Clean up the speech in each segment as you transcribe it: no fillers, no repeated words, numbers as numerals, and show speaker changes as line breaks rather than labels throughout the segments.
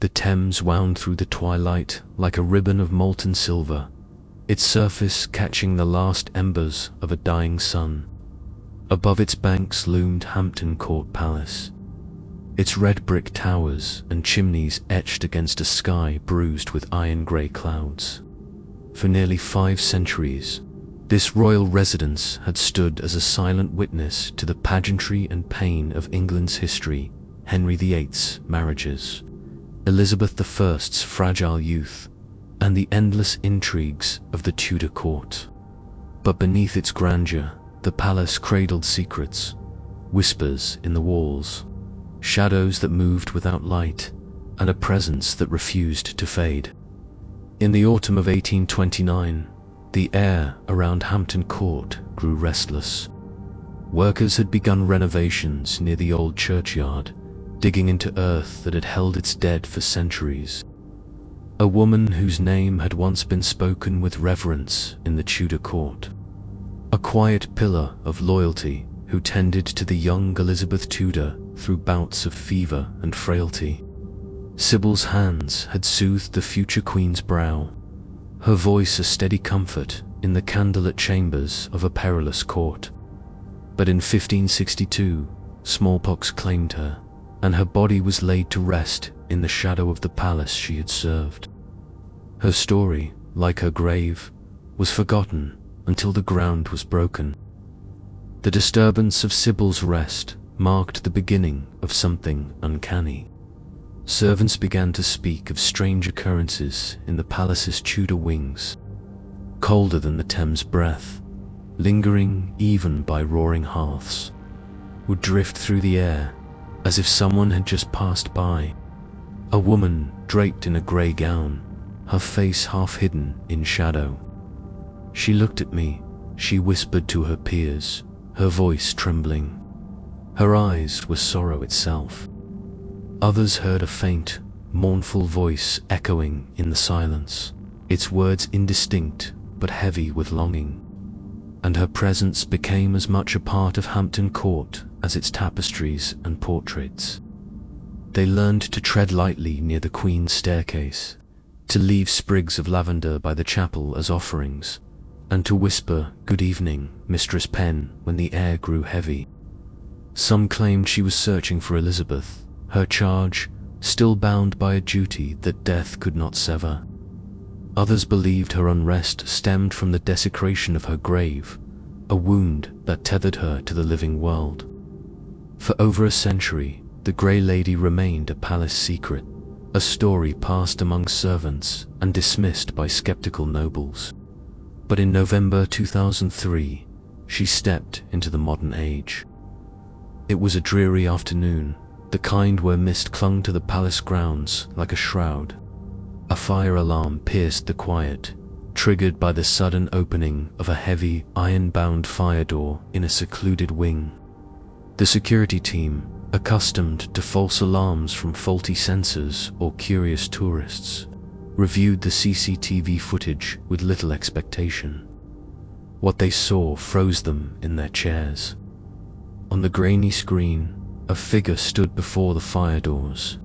The Thames wound through the twilight like a ribbon of molten silver, its surface catching the last embers of a dying sun. Above its banks loomed Hampton Court Palace, its red brick towers and chimneys etched against a sky bruised with iron-grey clouds. For nearly 5 centuries, this royal residence had stood as a silent witness to the pageantry and pain of England's history, Henry VIII's marriages, Elizabeth I's fragile youth, and the endless intrigues of the Tudor court. But beneath its grandeur, the palace cradled secrets, whispers in the walls, shadows that moved without light, and a presence that refused to fade. In the autumn of 1829, the air around Hampton Court grew restless. Workers had begun renovations near the old churchyard, digging into earth that had held its dead for centuries. A woman whose name had once been spoken with reverence in the Tudor court. A quiet pillar of loyalty who tended to the young Elizabeth Tudor through bouts of fever and frailty. Sybil's hands had soothed the future queen's brow, her voice a steady comfort in the candlelit chambers of a perilous court. But in 1562, smallpox claimed her, and her body was laid to rest in the shadow of the palace she had served. Her story, like her grave, was forgotten until the ground was broken. The disturbance of Sybil's rest marked the beginning of something uncanny. Servants began to speak of strange occurrences in the palace's Tudor wings, colder than the Thames breath, lingering even by roaring hearths, would drift through the air as if someone had just passed by. A woman draped in a grey gown, her face half hidden in shadow. She looked at me, she whispered to her peers, her voice trembling. Her eyes were sorrow itself. Others heard a faint, mournful voice echoing in the silence, its words indistinct but heavy with longing. And her presence became as much a part of Hampton Court as its tapestries and portraits. They learned to tread lightly near the Queen's staircase, to leave sprigs of lavender by the chapel as offerings, and to whisper, "Good evening, Mistress Penn," when the air grew heavy. Some claimed she was searching for Elizabeth, her charge, still bound by a duty that death could not sever. Others believed her unrest stemmed from the desecration of her grave, a wound that tethered her to the living world. For over a century, the Grey Lady remained a palace secret, a story passed among servants and dismissed by skeptical nobles. But in November 2003, she stepped into the modern age. It was a dreary afternoon, the kind where mist clung to the palace grounds like a shroud. A fire alarm pierced the quiet, triggered by the sudden opening of a heavy, iron-bound fire door in a secluded wing. The security team, accustomed to false alarms from faulty sensors or curious tourists, reviewed the CCTV footage with little expectation. What they saw froze them in their chairs. On the grainy screen, a figure stood before the fire doors.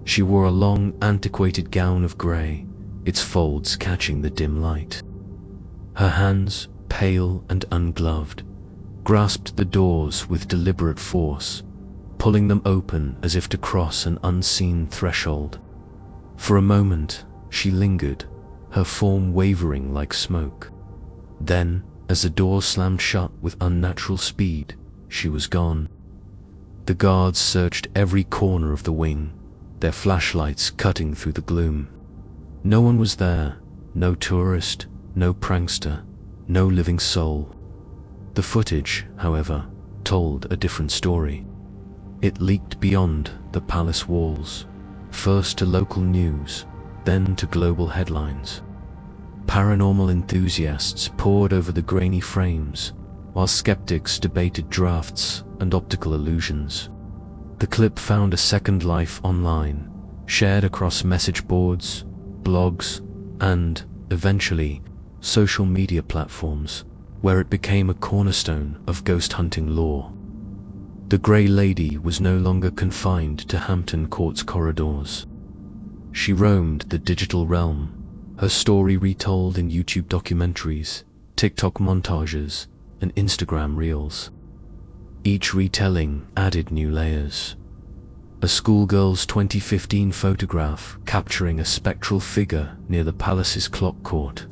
She wore a long, antiquated gown of grey, its folds catching the dim light. Her hands, pale and ungloved, grasped the doors with deliberate force, pulling them open as if to cross an unseen threshold. For a moment, she lingered, her form wavering like smoke. Then, as the door slammed shut with unnatural speed, she was gone. The guards searched every corner of the wing, their flashlights cutting through the gloom. No one was there, no tourist, no prankster, no living soul. The footage, however, told a different story. It leaked beyond the palace walls, first to local news, then to global headlines. Paranormal enthusiasts pored over the grainy frames, while skeptics debated drafts and optical illusions. The clip found a second life online, shared across message boards, blogs, and, eventually, social media platforms, where it became a cornerstone of ghost hunting lore. The Grey Lady was no longer confined to Hampton Court's corridors. She roamed the digital realm, her story retold in YouTube documentaries, TikTok montages, and Instagram reels. Each retelling added new layers. A schoolgirl's 2015 photograph capturing a spectral figure near the palace's clock court.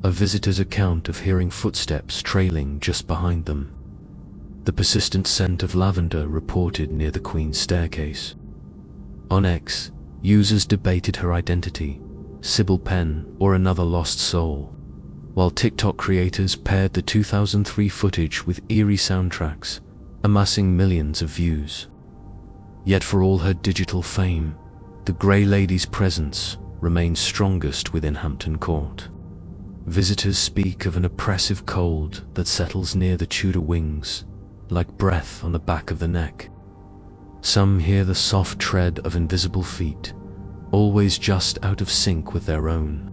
A visitor's account of hearing footsteps trailing just behind them. The persistent scent of lavender reported near the Queen's staircase. On X, users debated her identity, Sybil Penn or another lost soul, while TikTok creators paired the 2003 footage with eerie soundtracks, amassing millions of views. Yet for all her digital fame, the Grey Lady's presence remains strongest within Hampton Court. Visitors speak of an oppressive cold that settles near the Tudor wings, like breath on the back of the neck. Some hear the soft tread of invisible feet, always just out of sync with their own.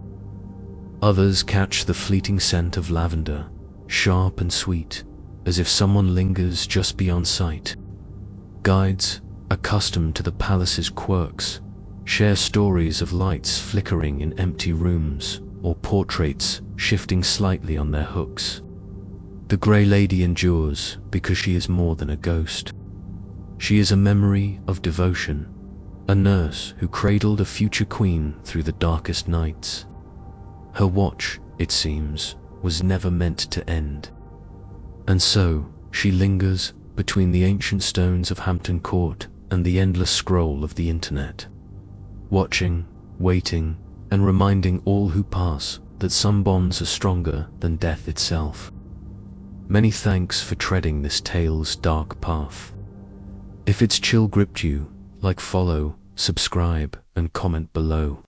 Others catch the fleeting scent of lavender, sharp and sweet, as if someone lingers just beyond sight. Guides, accustomed to the palace's quirks, share stories of lights flickering in empty rooms or portraits shifting slightly on their hooks. The Grey Lady endures because she is more than a ghost. She is a memory of devotion, a nurse who cradled a future queen through the darkest nights. Her watch, it seems, was never meant to end. And so, she lingers between the ancient stones of Hampton Court and the endless scroll of the internet, watching, waiting, and reminding all who pass that some bonds are stronger than death itself. Many thanks for treading this tale's dark path. If its chill gripped you, follow, subscribe, and comment below.